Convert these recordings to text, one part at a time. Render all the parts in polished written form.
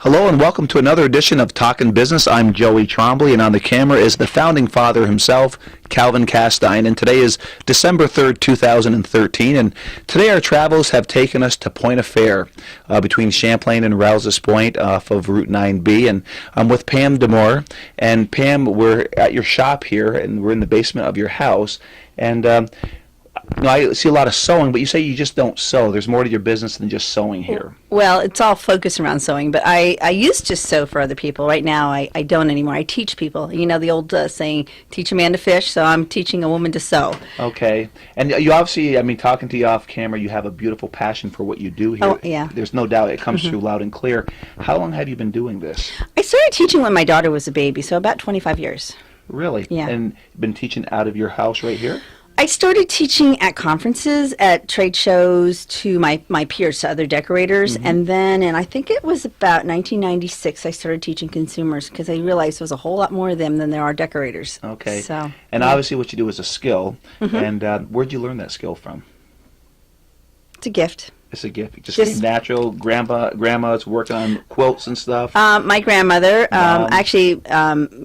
Hello and welcome to another edition of Talkin' Business. I'm Joey Trombley, and on the camera is the founding father himself, Calvin Castine, and today is December 3rd, 2013, and today our travels have taken us to Point-A-Fair between Champlain and Rouse's Point off of Route 9B, and I'm with Pam Damour, and Pam, we're at your shop here, and we're in the basement of your house, and I see a lot of sewing, but you say you just don't sew. There's more to your business than just sewing here. Well, it's all focused around sewing, but I used to sew for other people. Right now, I don't anymore. I teach people. You know the old saying, teach a man to fish, so I'm teaching a woman to sew. Okay. And you obviously, I mean, talking to you off camera, you have a beautiful passion for what you do here. Oh, yeah. There's no doubt it comes through loud and clear. How long have you been doing this? I started teaching when my daughter was a baby, so about 25 years. Really? Yeah. And been teaching out of your house right here? I started teaching at conferences, at trade shows, to my peers, to other decorators, and then, and I think it was about 1996, I started teaching consumers because I realized there was a whole lot more of them than there are decorators. Okay. So, and obviously what you do is a skill, and where'd you learn that skill from? it's a gift. It's a gift. It just came natural. Grandma's working on quilts and stuff. My grandmother, Mom. actually,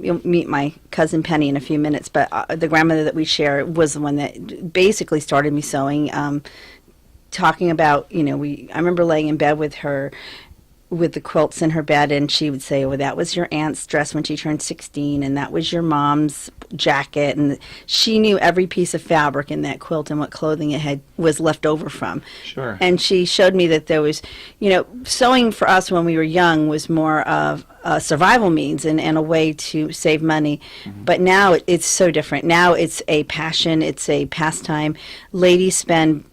you'll meet my cousin Penny in a few minutes, but the grandmother that we share was the one that basically started me sewing. Talking about, I remember laying in bed with her with the quilts in her bed, and she would say, well, that was your aunt's dress when she turned 16, and that was your mom's jacket, and she knew every piece of fabric in that quilt and what clothing it was left over from. Sure. And she showed me that there was, sewing for us when we were young was more of a survival means and a way to save money. But now it's so different. Now it's a passion, it's a pastime. Ladies spend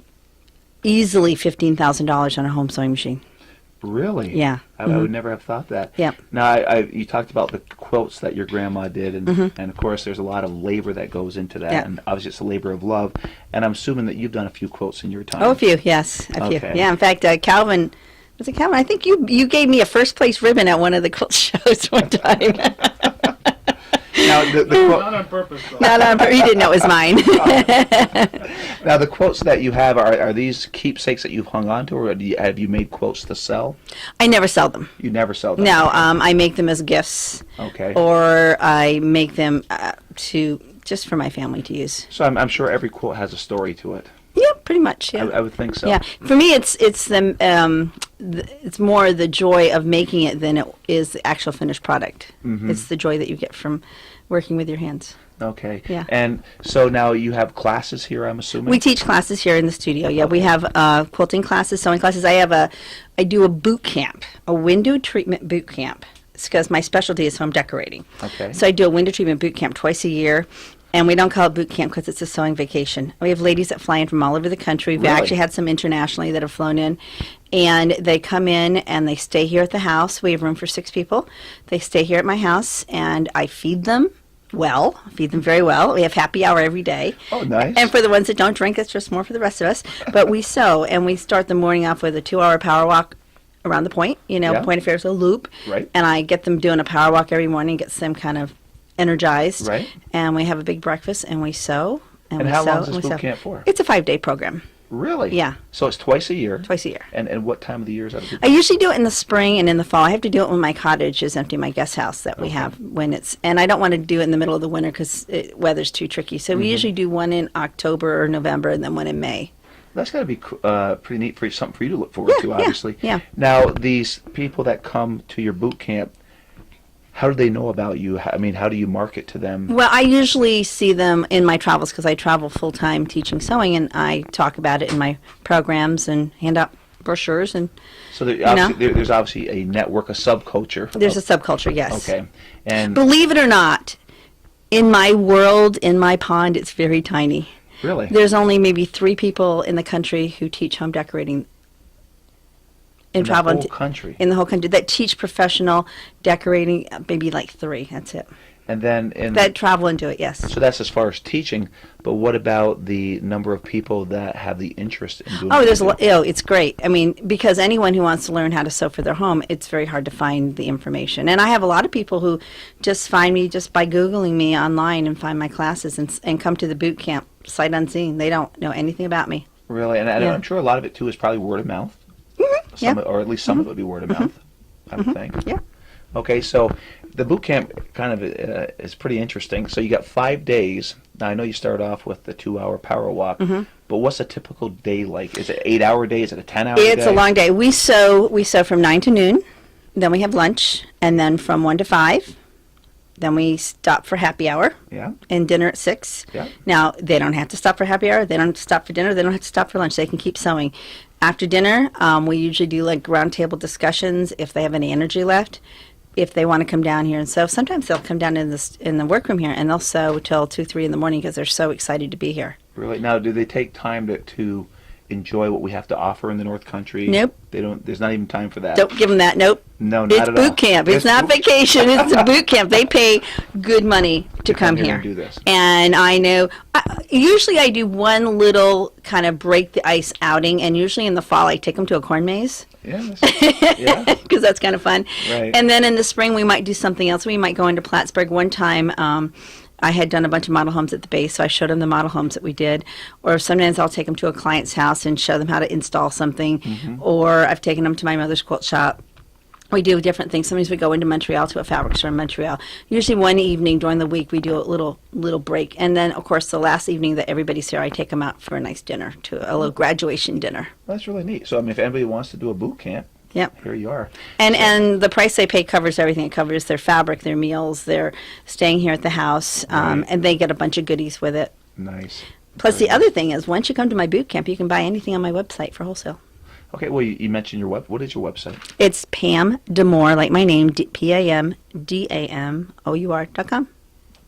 easily $15,000 on a home sewing machine. Really? Yeah. I would never have thought that. Yeah. Now, you talked about the quilts that your grandma did, and of course there's a lot of labor that goes into that, Yeah. and obviously it's a labor of love, and I'm assuming that you've done a few quilts in your time. Oh, a few, yes. A few. Okay. Yeah, in fact, Calvin, was it Calvin? I think you gave me a first place ribbon at one of the quilt shows one time. Now, the quilt, Not on purpose, though. No, he didn't know it was mine. now the quilts that you have, are these keepsakes that you've hung on to, or have you made quilts to sell? I never sell them. You never sell them? No, I make them as gifts. Okay. Or I make them just for my family to use. So I'm sure every quilt has a story to it. Yeah, pretty much. Yeah. I would think so. Yeah, for me, it's more the joy of making it than it is the actual finished product. It's the joy that you get from working with your hands. Okay. Yeah. And so now you have classes here, I'm assuming? We teach classes here in the studio. Yeah, we have quilting classes, sewing classes. I do a boot camp, a window treatment boot camp. It's because my specialty is home decorating. Okay. So I do a window treatment boot camp twice a year. And we don't call it boot camp because it's a sewing vacation. We have ladies that fly in from all over the country. We've Really? actually had some internationally that have flown in. And they come in and they stay here at the house. We have room for 6 people. They stay here at my house, and I feed them very well. We have happy hour every day. Oh, nice. And for the ones that don't drink, it's just more for the rest of us. But we sew, and we start the morning off with a 2-hour power walk around the point. Yeah. Point-A-Fair is a loop. Right. And I get them doing a power walk every morning, gets them kind of energized. Right. And we have a big breakfast, and we sew. And we how sew, long is and this we boot sew. camp for? It's a 5-day program. Really? Yeah. So it's twice a year? Twice a year. And what time of the year is that? I usually do it in the spring and in the fall. I have to do it when my cottage is empty, my guest house that we have and I don't want to do it in the middle of the winter because weather's too tricky. So we usually do one in October or November and then one in May. That's got to be pretty neat, something for you to look forward to, obviously. Yeah. Now, these people that come to your boot camp, how do they know about you? I mean, how do you market to them? Well, I usually see them in my travels because I travel full-time teaching sewing, and I talk about it in my programs and hand out brochures. And So there's obviously a network, a subculture. there's a subculture, yes. Okay. And Believe it or not, in my world, in my pond, it's very tiny. really? There's only maybe 3 people in the country who teach home decorating In the whole country? In the whole country that teach professional decorating, maybe like 3. That's it. And then That travel and do it. Yes. so that's as far as teaching, but what about the number of people that have the interest in doing Oh, there's what a lot. It's great. I mean, because anyone who wants to learn how to sew for their home, it's very hard to find the information. And I have a lot of people who just find me just by Googling me online and find my classes and come to the boot camp sight unseen. They don't know anything about me. Really? And Yeah. I'm sure a lot of it, too, is probably word of mouth. Yeah. Or at least some of it would be word of mouth. I would think. Yeah. Okay, so the boot camp kind of is pretty interesting. So you got 5 days. Now I know you start off with the 2-hour power walk, but what's a typical day like? Is it 8-hour day? Is it a 10-hour day? It's a long day. We sew from 9 to noon, then we have lunch, and then from 1 to 5, then we stop for happy hour. Yeah. And dinner at 6. Yeah. Now, they don't have to stop for happy hour. They don't have to stop for dinner. They don't have to stop for lunch. They can keep sewing. After dinner, we usually do like roundtable discussions if they have any energy left. If they want to come down here and sew, sometimes they'll come down in the workroom here and they'll sew till 2, 3 in the morning because they're so excited to be here. Really? Now, do they take time to enjoy what we have to offer in the North Country? Nope. They don't. There's not even time for that. Don't give them that. Nope. No, not It's at all. boot camp. It's not vacation. It's a boot camp. They pay good money to come here. And do this. And I know, usually I do one little kind of break the ice outing, and usually in the fall I take them to a corn maze. Yeah. Yeah. Because that's kind of fun. Right. And then in the spring we might do something else. We might go into Plattsburgh. One time I had done a bunch of model homes at the base, so I showed them the model homes that we did. Or sometimes I'll take them to a client's house and show them how to install something. Or I've taken them to my mother's quilt shop. We do different things. Sometimes we go into Montreal to a fabric store in Montreal. Usually one evening during the week we do a little break. And then, of course, the last evening that everybody's here, I take them out for a nice dinner, to a little graduation dinner. Well, that's really neat. So, I mean, if anybody wants to do a boot camp, Yep. here you are. And the price they pay covers everything. It covers their fabric, their meals, their staying here at the house, Right. and they get a bunch of goodies with it. Nice. Plus, the other thing is, once you come to my boot camp, you can buy anything on my website for wholesale. Okay, well, you mentioned your web. What is your website? It's Pam Damour, like my name, PamDamour.com.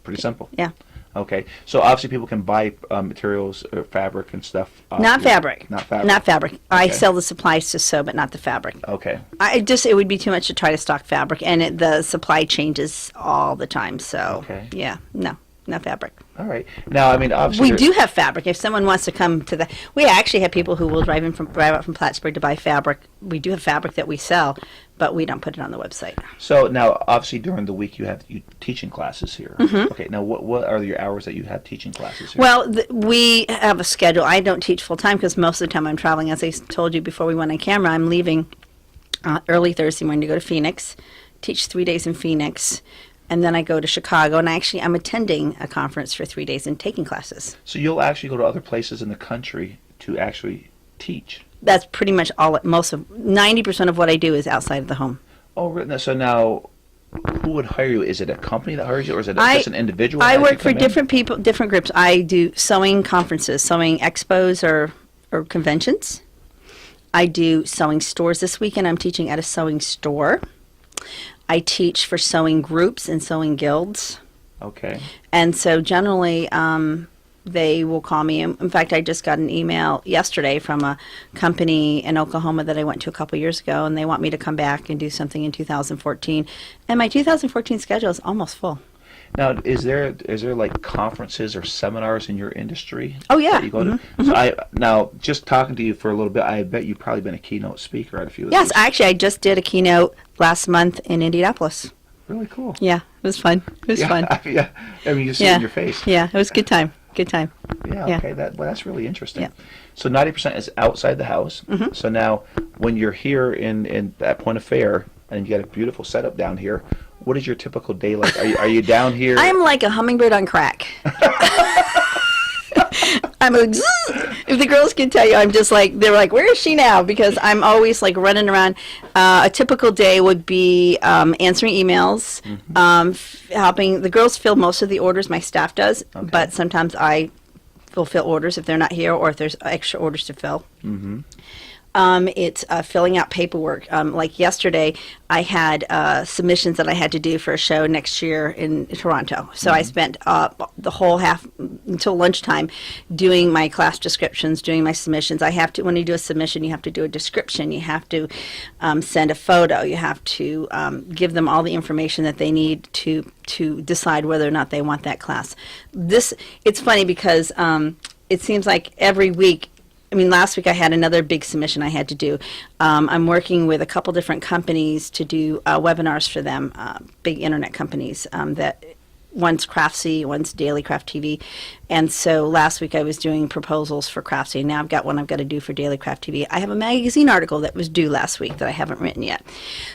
Pretty simple. Yeah. Okay, so obviously people can buy materials, or fabric and stuff. Not fabric. Not fabric. Not fabric. I Okay. sell the supplies to sew, but not the fabric. Okay. It would be too much to try to stock fabric, and the supply changes all the time. So, Okay. yeah, no fabric. All right. Now, I mean, obviously We do have fabric. If someone wants to come to we actually have people who will drive out from Plattsburgh to buy fabric. We do have fabric that we sell, but we don't put it on the website. So now, obviously, during the week you teaching classes here. Okay. Now, what are your hours that you have teaching classes here? Well, we have a schedule. I don't teach full time because most of the time I'm traveling. As I told you before we went on camera, I'm leaving early Thursday morning to go to Phoenix, teach 3 days in Phoenix. And then I go to Chicago, and I'm attending a conference for 3 days and taking classes. So you'll actually go to other places in the country to actually teach. That's pretty much 90% of what I do is outside of the home. Oh, really? So now, who would hire you? Is it a company that hires you, or is it just an individual? I that work you for come in? different people, different groups. I do sewing conferences, sewing expos or conventions. I do sewing stores. This weekend I'm teaching at a sewing store. I teach for sewing groups and sewing guilds. Okay. And so generally, they will call me. In fact, I just got an email yesterday from a company in Oklahoma that I went to a couple years ago, and they want me to come back and do something in 2014. And my 2014 schedule is almost full. Now, is there like conferences or seminars in your industry? Oh, yeah. That you go to? So now, just talking to you for a little bit, I bet you've probably been a keynote speaker at a few of Yes, these. actually, I just did a keynote last month in Indianapolis. Really cool. Yeah, it was fun. It was fun. Yeah. I mean, you see it in your face. Yeah, it was a good time. Good time. Yeah, okay. That's really interesting. Yeah. So 90% is outside the house. So now, when you're here in at Point of Fair, and you got a beautiful setup down here, what is your typical day like? Are you down here? I'm like a hummingbird on crack. If the girls can tell you, I'm just like, they're like, where is she now? Because I'm always like running around. A typical day would be answering emails, helping the girls fill most of the orders. My staff does, but sometimes I fulfill orders if they're not here or if there's extra orders to fill. It's filling out paperwork. Like yesterday, I had submissions that I had to do for a show next year in Toronto. So I spent the whole half until lunchtime doing my class descriptions, doing my submissions. I have to, when you do a submission, you have to do a description. You have to send a photo. You have to give them all the information that they need to decide whether or not they want that class. It's funny because it seems like every week. I mean, last week I had another big submission I had to do. I'm working with a couple different companies to do webinars for them, big internet companies that one's Craftsy, one's Daily Craft TV. And so last week I was doing proposals for Craftsy. Now I've got one I've got to do for Daily Craft TV. I have a magazine article that was due last week that I haven't written yet.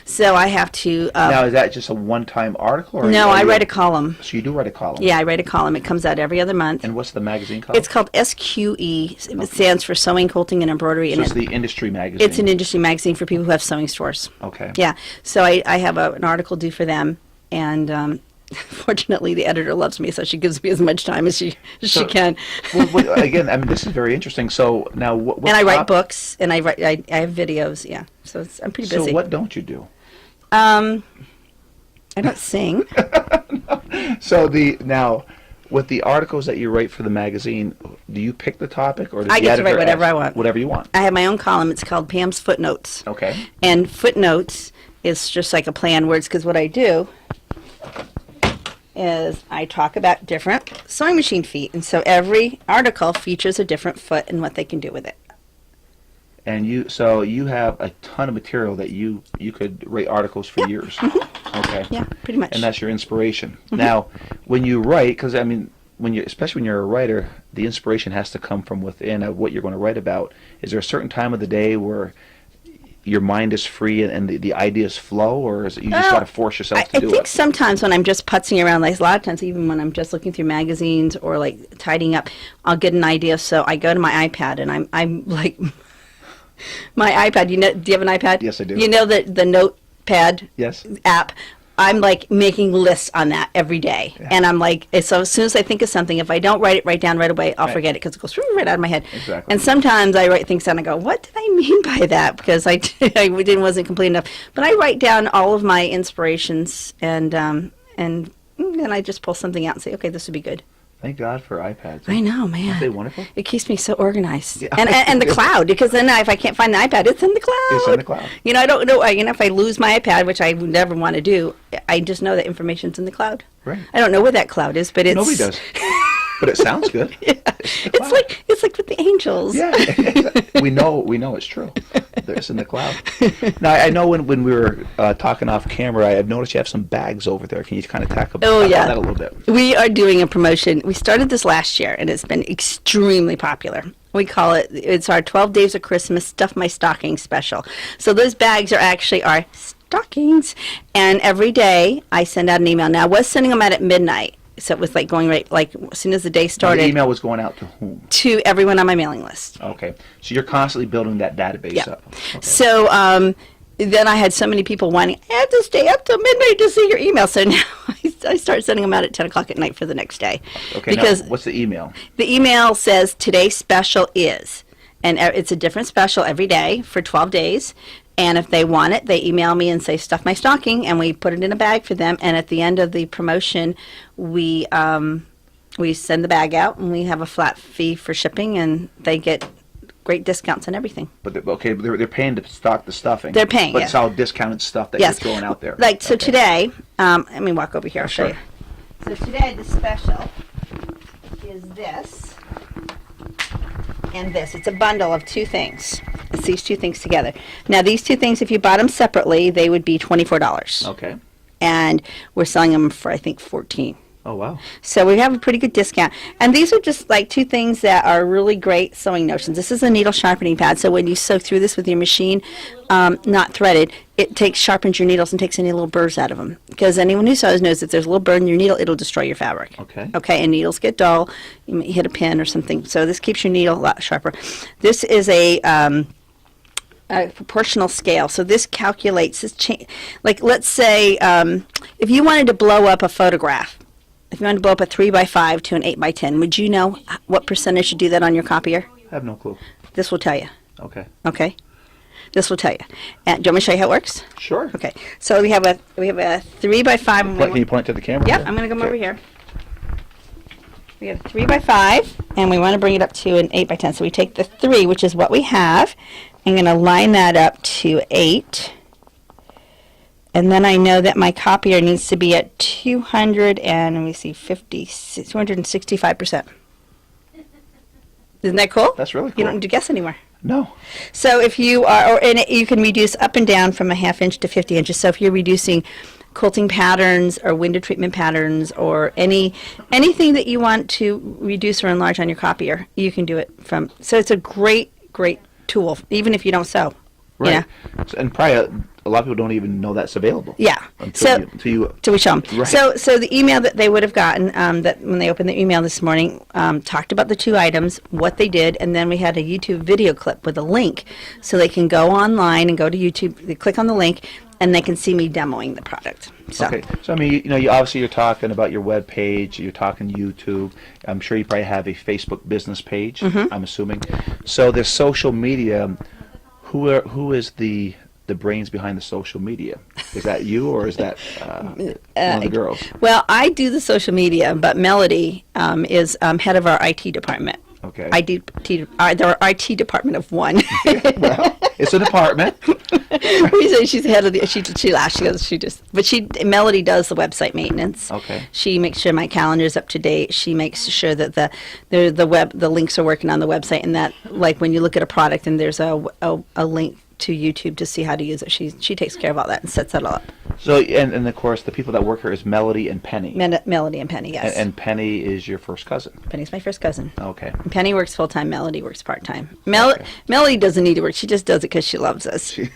So I have to... now, is that just a one-time article? Or no, are I you- write a column. So you do write a column? Yeah, I write a column. It comes out every other month. And what's the magazine called? It's called SQE. It stands for Sewing, Quilting, and Embroidery. So And it's the industry magazine. it's an industry magazine for people who have sewing stores. Okay. Yeah. So I have an article due for them. And fortunately, the editor loves me, so she gives me as much time as she can. Again, I mean, this is very interesting. So now, what And I write books, and I have videos. Yeah, so I'm pretty busy. So what don't you do? I don't sing. So now, with the articles that you write for the magazine, do you pick the topic, or does I the get to editor write whatever ask- I want. Whatever you want. I have my own column. It's called Pam's Footnotes. Okay. And footnotes is just like a play on words, because what I do is I talk about different sewing machine feet, and so every article features a different foot and what they can do with it. And you have a ton of material that you could write articles for years. Okay. Yeah, pretty much. And that's your inspiration. Now, when you write, because I mean, especially when you're a writer, the inspiration has to come from within of what you're going to write about. Is there a certain time of the day where your mind is free and the ideas flow, or is it you just got to force yourself to do I think it? sometimes when I'm just putzing around, like a lot of times, even when I'm just looking through magazines or like tidying up, I'll get an idea. So I go to my iPad and I'm like, my iPad. Do you have an iPad? Yes, I do. You know the Notepad Yes. app. I'm like making lists on that every day, and I'm like, so as soon as I think of something, if I don't write it down right away, I'll Right. forget it because it goes right out of my head. Exactly. And sometimes I write things down and go, what did I mean by that? Because wasn't complete enough. But I write down all of my inspirations, and then I just pull something out and say, okay, this would be good. Thank God for iPads. I know, man. Aren't they wonderful? It keeps me so organized. Yeah. And the cloud, because then if I can't find the iPad, it's in the cloud. It's in the cloud. You know, I don't know. If I lose my iPad, which I would never want to do, I just know that information's in the cloud. Right. I don't know where that cloud is, but it's Nobody does. But it sounds good. Yeah. It's like with the angels. Yeah, we know it's true. It's in the cloud. Now I know when we were talking off camera, I've noticed you have some bags over there. Can you kind of talk about that a little bit? We are doing a promotion. We started this last year, and it's been extremely popular. We call it's our 12 Days of Christmas Stuff My Stocking special. So those bags are actually our stockings, and every day I send out an email. Now I was sending them out at midnight. So it was like going right, like as soon as the day Now, started. the email was going out to whom? To everyone on my mailing list. Okay, so you're constantly building that database Yeah. up. Okay. So then I had so many people wanting, I have to stay up till midnight to see your email. So now I start sending them out at 10 o'clock at night for the next day. Okay, because now, what's the email? the email says today's special is, and it's a different special every day for 12 days. And if they want it, they email me and say, stuff my stocking, and we put it in a bag for them. And at the end of the promotion, we send the bag out, and we have a flat fee for shipping, and they get great discounts on everything. But they're paying to stock the stuffing. They're paying, but yeah. it's all discounted stuff that Yes. you're throwing out there. Like, so Okay. today, let me walk over here, I'll show Sure. you. So today, the special is this and this. It's a bundle of two things. It's these two things together. Now, these two things, if you bought them separately, they would be $24. Okay. And we're selling them for, I think, $14. Oh wow. So we have a pretty good discount. And these are just like two things that are really great sewing notions. This is a needle sharpening pad. So when you sew through this with your machine, not threaded, it sharpens your needles and takes any little burrs out of them. Because anyone who sews knows if there's a little burr in your needle, it'll destroy your fabric. Okay. Okay, and needles get dull. You may hit a pin or something. So this keeps your needle a lot sharper. This is a proportional scale. So this calculates this like let's say if you wanted to blow up a photograph, if you wanted to blow up a 3x5 to an 8x10, would you know what percentage to do that on your copier? I have no clue. This will tell you. Okay. Okay. This will tell you. And do you want me to show you how it works? Sure. Okay. So we have a 3x5. Can you point to the camera? Yep, there? I'm going to come Okay. over here. We have a 3x5, and we want to bring it up to an 8x10. So we take the 3, which is what we have. I'm going to line that up to 8. And then I know that my copier needs to be at 200 and, let me see, 265%. Isn't that cool? That's really cool. You don't need to guess anymore. No. So if you are, you can reduce up and down from a 1/2 inch to 50 inches. So if you're reducing quilting patterns or window treatment patterns or anything that you want to reduce or enlarge on your copier, you can do it from. So it's a great tool, even if you don't sew. Right. Yeah. So, and probably a lot of people don't even know that's available. Yeah. Until Till we show them. Right. So the email that they would have gotten, that when they opened the email this morning, talked about the 2 items, what they did, and then we had a YouTube video clip with a link, so they can go online and go to YouTube. They click on the link, and they can see me demoing the product. So. Okay. So I mean, you obviously you're talking about your web page. You're talking YouTube. I'm sure you probably have a Facebook business page. Mm-hmm. I'm assuming. So there's social media. Who is the brains behind the social media? Is that you, or is that one of the girls? Well, I do the social media, but Melody is head of our IT department. Okay. Our IT department of 1. Well, it's a department. We say she's head of the. She laughs. She goes. Melody does the website maintenance. Okay. She makes sure my calendar is up to date. She makes sure that the links are working on the website, and that, like, when you look at a product and there's a link to YouTube to see how to use it, she takes care of all that and sets that all up. So and of course the people that work here is Melody and Penny. Melody and Penny, yes. And Penny is your first cousin. Penny's my first cousin. Okay. And Penny works full time. Melody works part time. Melody doesn't need to work. She just does it because she loves us. Yeah,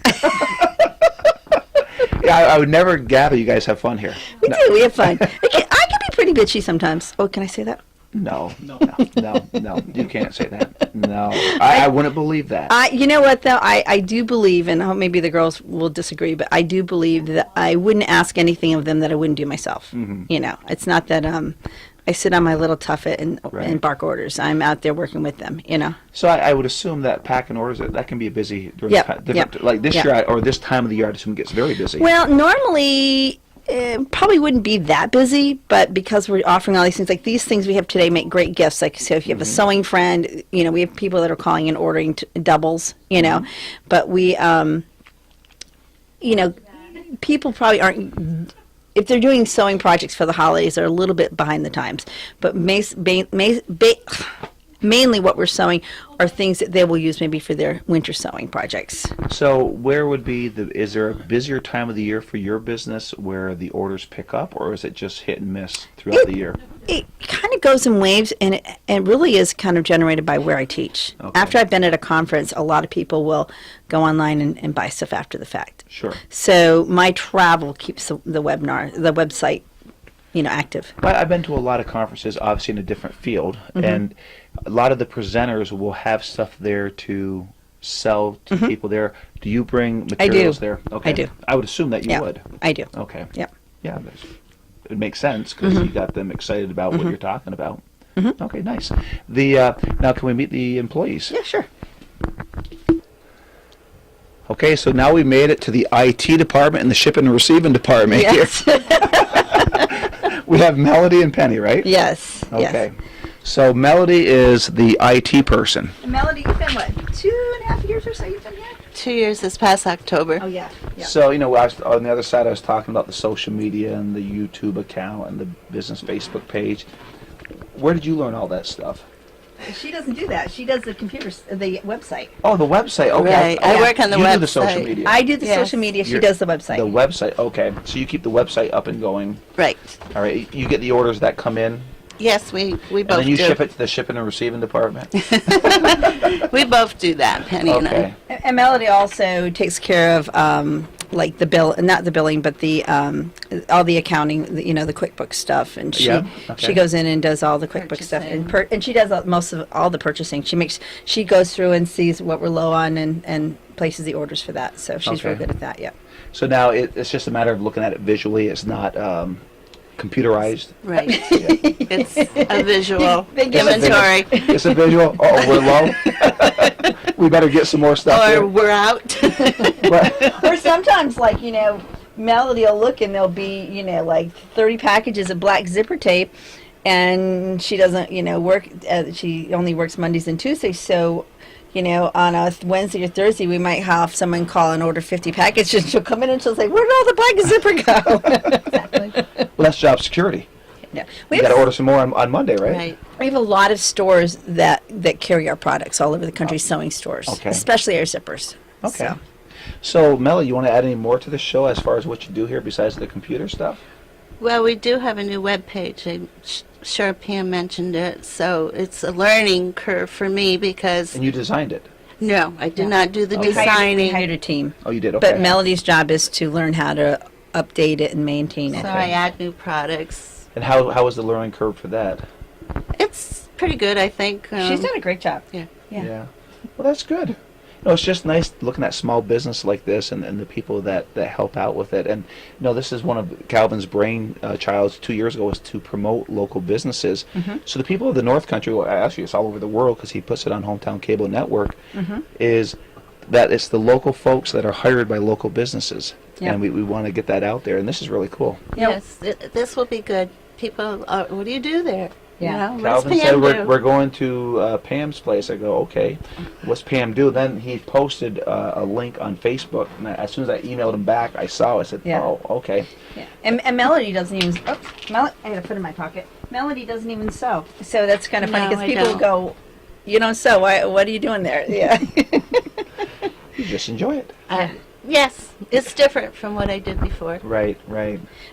I would never gather you guys have fun here. We do. We have fun. I can be pretty bitchy sometimes. Oh, can I say that? No, you can't say that. No, I wouldn't believe that. You know what, though? I do believe, and maybe the girls will disagree, but I do believe that I wouldn't ask anything of them that I wouldn't do myself. Mm-hmm. You know, it's not that I sit on my little tuffet and bark orders. I'm out there working with them, you know. So I would assume that packing orders, that can be a busy during Yep. like this year, or this time of the year, I assume it gets very busy. Well, normally it probably wouldn't be that busy, but because we're offering all these things, like these things we have today make great gifts. Like, so if you have a sewing friend, you know, we have people that are calling and ordering doubles, you know, but we, you know, people probably aren't, if they're doing sewing projects for the holidays, they're a little bit behind the times. But mainly what we're sewing are things that they will use maybe for their winter sewing projects. So where would be is there a busier time of the year for your business where the orders pick up, or is it just hit and miss throughout the year? It kind of goes in waves, and it really is kind of generated by where I teach. Okay. After I've been at a conference, a lot of people will go online and buy stuff after the fact. Sure. So my travel keeps the website, you know, active. I've been to a lot of conferences, obviously in a different field, and a lot of the presenters will have stuff there to sell to people there. Do you bring materials there? Okay. I do. I would assume that you would. I do. Okay. Yep. Yeah, it makes sense because you got them excited about what you're talking about. Okay, nice. Now can we meet the employees? Yeah, sure. Okay, so now we made it to the IT department and the shipping and receiving department Yes. here. We have Melody and Penny, right? Yes. Okay. So Melody is the IT person. And Melody, you've been what, 2.5 years or so you've been here? 2 years this past October. Oh, yeah. So, you know, on the other side I was talking about the social media and the YouTube account and the business Facebook page. Where did you learn all that stuff? She doesn't do that. She does the the website. Oh, the website. Okay. Right. I work on the you website. do the social media. I do the Yes. social media. She You're- does the website. The website. Okay. So you keep the website up and going. Right. All right. You get the orders that come in, Yes, we both and then you do. ship it to the shipping and receiving department. We both do that, Penny and Okay. I. And Melody also takes care of like not the billing, but the all the accounting, you know, the QuickBooks stuff, and she Yeah, okay. she goes in and does all the QuickBooks stuff, and she does most of all the purchasing. She goes through and sees what we're low on and places the orders for that. So she's real Okay. good at that. Yeah. So now it's just a matter of looking at it visually. It's not computerized. Right. Yeah. It's a visual They give us a inventory. It's a visual. Oh, we're low. We better get some more stuff. Or here. we're out. But- Or sometimes, like, you know, Melody will look and there'll be, you know, like 30 packages of black zipper tape, and she doesn't, you know, work. She only works Mondays and Tuesdays, so. You know, on a Wednesday or Thursday, we might have someone call and order 50 packages, and she'll come in and she'll say, "Where did all the black zipper go?" Well, that's job security. Yeah. You got to order some more on Monday, right? Right. We have a lot of stores that carry our products all over the country, sewing stores, Okay. especially our zippers. Okay. So, So, Melody, you want to add any more to the show as far as what you do here besides the computer stuff? Well, we do have a new web page. I'm sure Pam mentioned it. So it's a learning curve for me because And you designed it. no, I did not do the We designing. hired a team. Oh, you did? Okay. But Melody's job is to learn how to update it and maintain it. So Okay. I add new products. And how was the learning curve for that? It's pretty good, I think. She's done a great job. Yeah. Yeah. Well, that's good. It's just nice looking at small business like this and the people that help out with it. And, this is one of Calvin's childs 2 years ago was to promote local businesses. Mm-hmm. So the people of the North Country, well, actually it's all over the world because he puts it on Hometown Cable Network, is that it's the local folks that are hired by local businesses. Yeah. And we want to get that out there. And this is really cool. Yes, this will be good. People, what do you do there? Yeah. What's Calvin Pam said do? we're going to Pam's place. I go, okay. What's Pam do? Then he posted a link on Facebook, and as soon as I emailed him back, I saw. I said, Yeah. oh, okay. Yeah. And Melody doesn't even. Oh, I gotta put it in my pocket. Melody doesn't even sew. So that's kind of funny No, because I people don't. go, "You don't sew. What are you doing there?" Yeah. You just enjoy it. Yes, it's different from what I did before. Right.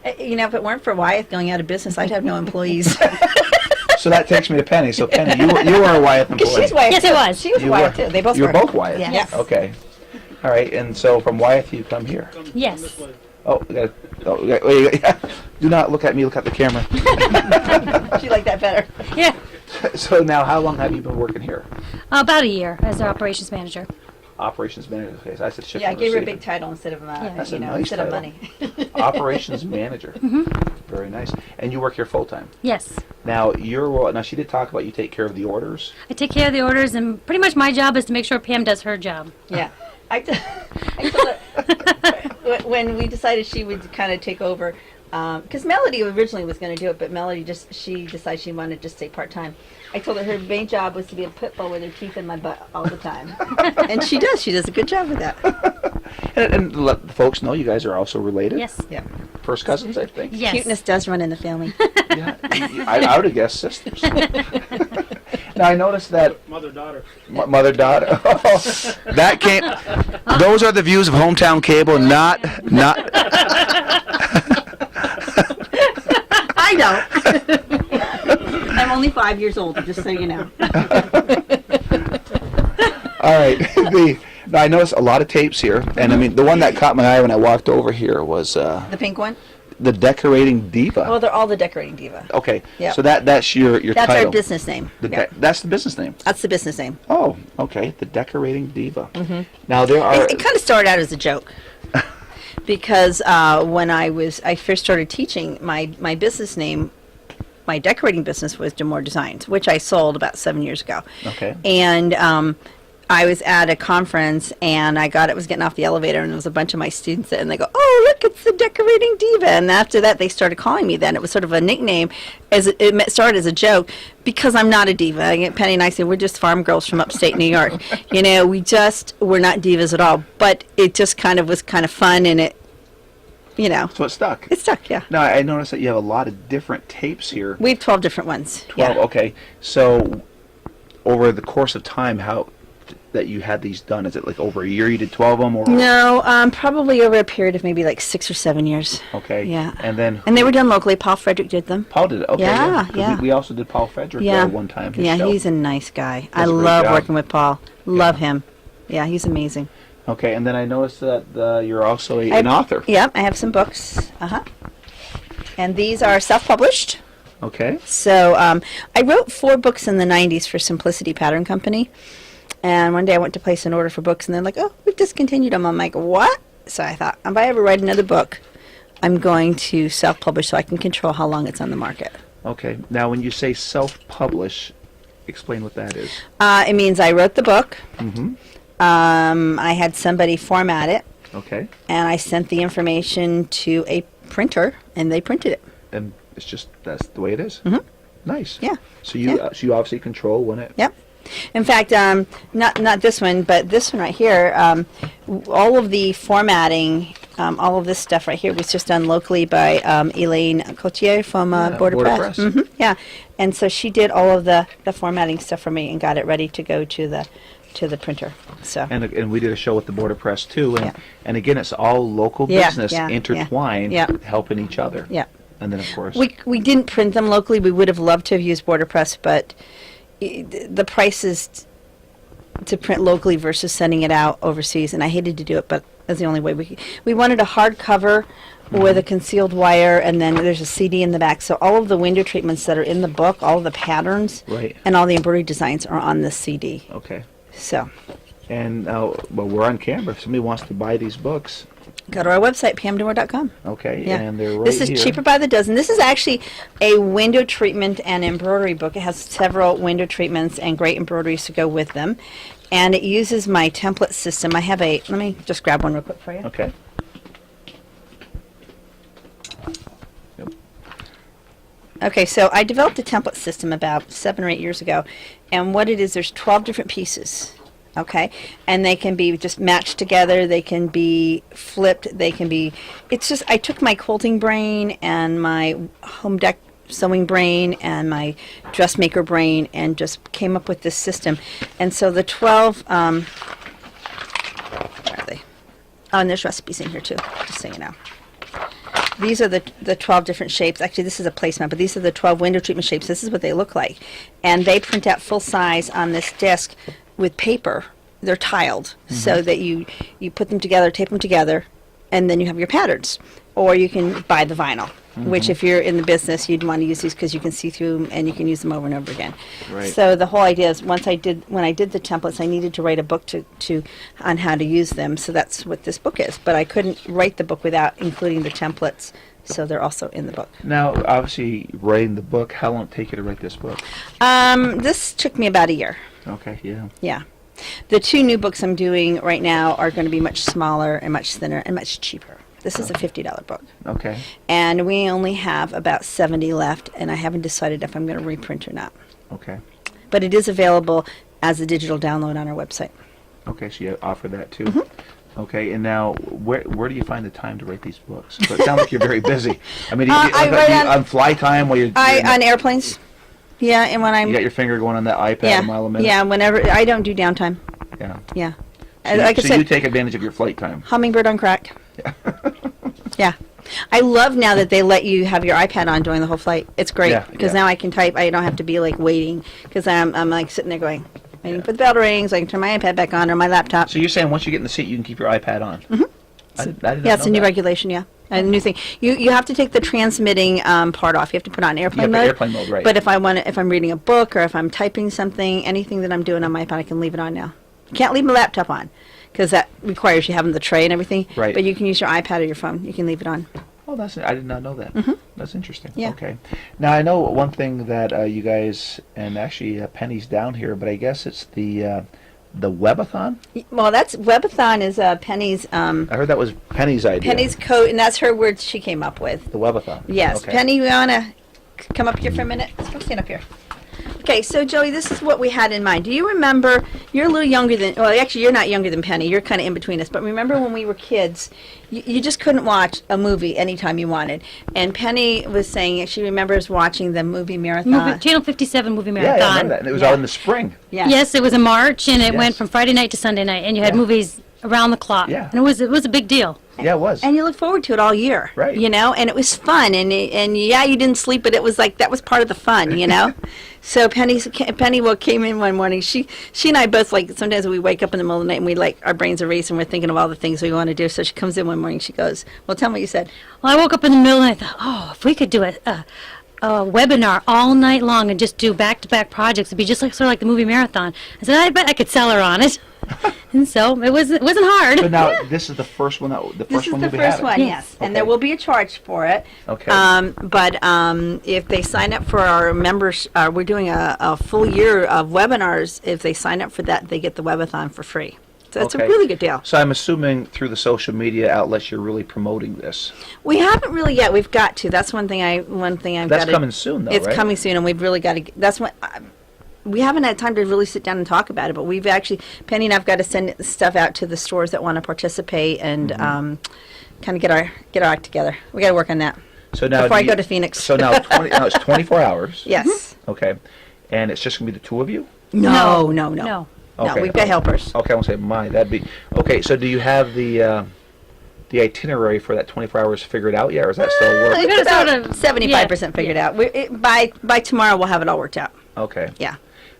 If it weren't for Wyeth going out of business, I'd have no employees. So that takes me to Penny. So Penny, you were a Wyeth Because employee. she's Wyeth. Yes, too. it was. She was You Wyeth were. too. They both You were were. both Wyeth. Yes. Okay. All right. And so from Wyeth you come here. Yes. Wait. Do not look at me. Look at the camera. She liked that better. Yeah. So now, how long have you been working here? About a year as our operations manager. Operations manager. Okay, so I said shift. Yeah, I gave her a receiver. big title instead of That's a nice instead of title. money. Operations manager. Very nice. And you work here full time. Yes. Now now she did talk about you take care of the orders. I take care of the orders, and pretty much my job is to make sure Pam does her job. Yeah. I told her when we decided she would kind of take over, because Melody originally was going to do it, but Melody she decided she wanted to just stay part-time. I told her main job was to be a pit bull with her teeth in my butt all the time. And she does. She does a good job with that. And let the folks know you guys are also related. Yes. Yeah. First cousins, I think. Yes. Cuteness does run in the family. Yeah. I would have guessed sisters. Now I noticed that Mother-daughter. mother-daughter. That came. Those are the views of Hometown Cable, not. I know. I'm only 5 years old, just so you know. All right. Now I noticed a lot of tapes here, and I mean the one that caught my eye when I walked over here was The pink one? the Decorating Diva. Well, they're all the Decorating Diva. Okay. Yeah. So that's your That's title. our business name. The that's the business name. That's the business name. Oh, okay. The Decorating Diva. Now there are. It kind of started out as a joke. Because when I first started teaching, my business name, my decorating business was Damour Designs, which I sold about 7 years ago. Okay. And I was at a conference, and was getting off the elevator, and there was a bunch of my students there, and they go, "Oh, look, it's the Decorating Diva." And after that, they started calling me that. It was sort of a nickname. It started as a joke because I'm not a diva. Penny and I say we're just farm girls from upstate New York. We're not divas at all. But it just was kind of fun, and it, So it stuck. it stuck. Yeah, Now I noticed that you have a lot of different tapes here. we have 12 different ones. 12. Yeah. Okay. So over the course of time, how that you had these done? Is it like over a year you did 12 of them? Or No, probably over a period of maybe like 6 or 7 years. Okay. Yeah. And then And they were done locally. Paul Frederick did them. Paul did it. Okay. Yeah, 'Cause yeah. We also did Paul Frederick Yeah. one time. his Yeah, show. he's a nice guy. I Does a great love job. working with Paul. Love him. Yeah, he's amazing. Okay. And then I noticed that you're also an author. Yep, I have some books. And these are self-published. Okay. So I wrote 4 books in the 90s for Simplicity Pattern Company. And one day I went to place an order for books, and they're like, "Oh, we've discontinued them." I'm like, "What?" So I thought, if I ever write another book, I'm going to self-publish so I can control how long it's on the market. Okay. Now, when you say self-publish, explain what that is. It means I wrote the book. Mm-hmm. I had somebody format it, Okay. and I sent the information to a printer, and they printed it. And it's just that's the way it is. Mhm. Nice. Yeah. So you Yeah. so you obviously control when it. Yep. In fact, not this one, but this one right here. All of the formatting, all of this stuff right here was just done locally by Elaine Cotier from Border Press. Yeah, and so she did all of the formatting stuff for me and got it ready to go to the to the printer. So And we did a show with the Border Press too, Yeah. and again, it's all local Yeah, business yeah, yeah. intertwined, Yeah. helping each other. yeah. And then of course, We didn't print them locally. We would have loved to have used Border Press, but the prices to print locally versus sending it out overseas, and I hated to do it, but that's the only way we wanted a hardcover with a concealed wire, and then there's a CD in the back. So all of the window treatments that are in the book, all of the patterns, Right. and all the embroidery designs are on the CD. okay. So And well, we're on camera. If somebody wants to buy these books, go to our website, pamdamour.com. okay, Yeah. and they're right This is here. cheaper by the dozen. This is actually a window treatment and embroidery book. It has several window treatments and great embroideries to go with them. And it uses my template system. I have let me just grab one real quick for you. Okay. Yep. Okay, so I developed a template system about 7 or 8 years ago. And what it is, there's 12 different pieces. Okay, and they can be just matched together. They can be flipped. They can be. It's just I took my quilting brain and my home deck sewing brain and my dressmaker brain and just came up with this system. And so the 12. Where are they? Oh, and there's recipes in here too. Just so you know. These are the 12 different shapes. Actually, this is a placemat, but these are the 12 window treatment shapes. This is what they look like, and they print out full size on this disc with paper. They're tiled so that you put them together, tape them together, and then you have your patterns. Or you can buy the vinyl, which if you're in the business, you'd want to use these because you can see through them and you can use them over and over again. Right. So the whole idea is when I did the templates, I needed to write a book on how to use them. So that's what this book is. But I couldn't write the book without including the templates. So they're also in the book. Now, obviously, writing the book. How long did it take you to write this book? This took me about a year. Okay. Yeah. Yeah. The 2 new books I'm doing right now are going to be much smaller and much thinner and much cheaper. This is a $50 book. Okay. And we only have about 70 left, and I haven't decided if I'm going to reprint or not. Okay. But it is available as a digital download on our website. Okay. So you offer that too. Okay. And now, where do you find the time to write these books? So it sounds like you're very busy. I mean, I write on fly time while you're On airplanes. Yeah, and when I'm... you got your finger going on that iPad a mile a minute. Yeah, whenever... I don't do downtime. Yeah. Yeah. So, Like I so said, you take advantage of your flight time. hummingbird on crack. Yeah. I love now that they let you have your iPad on during the whole flight. It's great Yeah, because yeah. now I can type. I don't have to be like waiting because I'm like sitting there going, waiting for the bell to ring so I can turn my iPad back on or my laptop. So you're saying once you get in the seat, you can keep your iPad on? Mm-hmm. I did not Yeah, it's know a new that. regulation. Yeah, a new thing. You have to take the transmitting part off. You have to put on airplane Yeah, mode. airplane mode, right. But if I'm reading a book or if I'm typing something, anything that I'm doing on my iPad, I can leave it on now. You can't leave my laptop on because that requires you having the tray and everything. Right. But you can use your iPad or your phone. You can leave it on. Oh, I did not know that. That's interesting. Yeah. Okay. Now I know one thing that you guys, and actually Penny's down here, but I guess it's the webathon. Well, that's Webathon is Penny's I heard that was Penny's idea. Penny's code, and that's her words she came up with. The webathon. Yes, Okay. Penny, you wanna come up here for a minute? Let's go stand up here. Okay, so Joey, this is what we had in mind. Do you remember? You're a little younger than. Well, actually, you're not younger than Penny. You're kind of in between us. But remember when we were kids, you just couldn't watch a movie anytime you wanted. And Penny was saying she remembers watching the movie marathon. Channel 57 movie Yeah, marathon. I remember that. And it was Yeah. out in the spring. Yeah. Yes, it was in March, and it Yes. went from Friday night to Sunday night, and you had Yeah. movies around the clock. Yeah. And it was a big deal. Yeah, it was. And you look forward to it all year, Right. You know, and it was fun, and yeah, you didn't sleep, but it was like that was part of the fun, you know. So Penny came in one morning. She and I both like sometimes we wake up in the middle of the night and we like our brains are racing. We're thinking of all the things we want to do. So she comes in one morning. She goes, "Well, tell me what you said." Well, I woke up in the middle and I thought, oh, if we could do a webinar all night long and just do back-to-back projects, it'd be just like sort of like the movie marathon. I said, I bet I could sell her on it. And so it wasn't hard. So now this is the first one This first is one the you'll be first having. one, yes, and there Okay. will be a charge for it. Okay. But if they sign up for our members, we're doing a full year of webinars. If they sign up for that, they get the webathon for free. So it's Okay. a really good deal. So I'm assuming through the social media outlets you're really promoting this. We haven't really yet. We've got to. That's one thing I've That's got to. coming soon, though, It's right? coming soon, and we've really got to. That's what. We haven't had time to really sit down and talk about it, but we've actually, Penny and I've got to send stuff out to the stores that want to participate and Mm-hmm. kind of get our act together. We got to work on that. So now Before do I go you- to Phoenix. So now now it's 24 hours. Yes. Okay. And it's just going to be the two of you? No. No. No, we've got helpers. Okay, I won't say my. That'd be okay. So, do you have the itinerary for that 24 hours figured out yet, or is that still work? We're It's gonna about 75% figured out. By tomorrow, we'll have it all worked out. Okay. Yeah.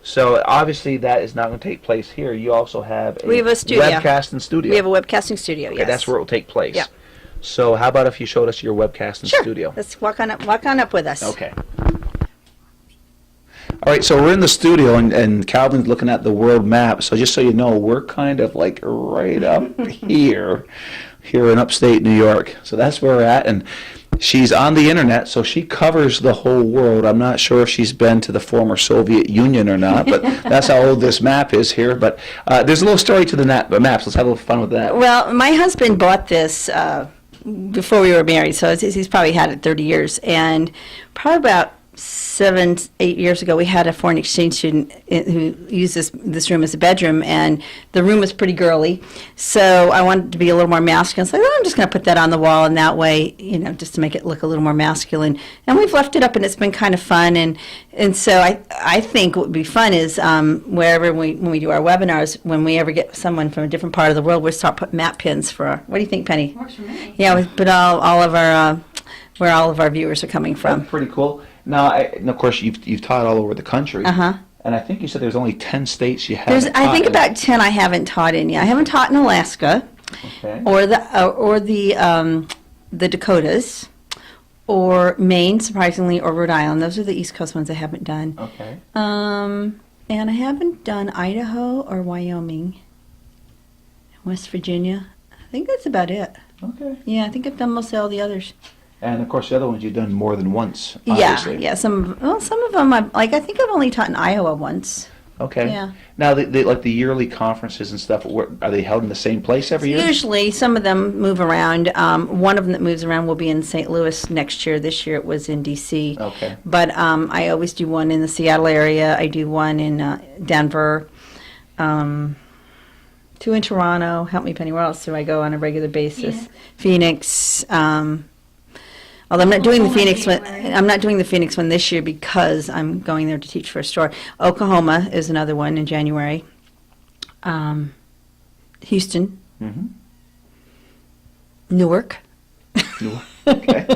So obviously that is not going to take place here. You also have We have a studio. webcasting studio. We have a webcasting studio, Okay, yes. that's where it will take place. Yeah. So how about if you showed us your webcasting Sure. studio? Let's walk on up with us. Okay. All right, so we're in the studio, and Calvin's looking at the world map. So just so you know, we're kind of like right up here in upstate New York. So that's where we're at, and she's on the internet, so she covers the whole world. I'm not sure if she's been to the former Soviet Union or not, but that's how old this map is here. But there's a little story to the maps. Let's have a little fun with that. Well, my husband bought this before we were married, so he's probably had it 30 years. And probably about 7, 8 years ago, we had a foreign exchange student who used this room as a bedroom, and the room was pretty girly. So I wanted to be a little more masculine. So I thought, I'm just going to put that on the wall, and that way, just to make it look a little more masculine. And we've left it up, and it's been kind of fun. And so I think what would be fun is wherever when we do our webinars, when we ever get someone from a different part of the world, we'll start putting map pins for. What do you think, Penny? Works for me. Yeah, we put all of our where all of our viewers are coming from. That's pretty cool. Now, and of course, you've taught all over the country. Uh-huh. And I think you said there's only 10 states you haven't I think taught in. about 10 I haven't taught in yet. I haven't taught in Alaska, Okay. or the Dakotas, or Maine, surprisingly, or Rhode Island. Those are the East Coast ones I haven't done. Okay. And I haven't done Idaho or Wyoming, West Virginia. I think that's about it. Okay. Yeah, I think I've done mostly all the others. And of course, the other ones you've done more than once. Obviously. Yeah. Some of them. I think I've only taught in Iowa once. Okay. Yeah. Now, like the yearly conferences and stuff, are they held in the same place every year? Usually, some of them move around. One of them that moves around will be in St. Louis next year. This year it was in D.C. Okay. But I always do one in the Seattle area. I do one in Denver. 2 in Toronto. Help me, Penny. Where else do I go on a regular basis? Phoenix. Although I'm not doing the Phoenix one. I'm not doing the Phoenix one this year because I'm going there to teach for a store. Oklahoma is another one in January. Houston. Mm-hmm. Newark. Okay.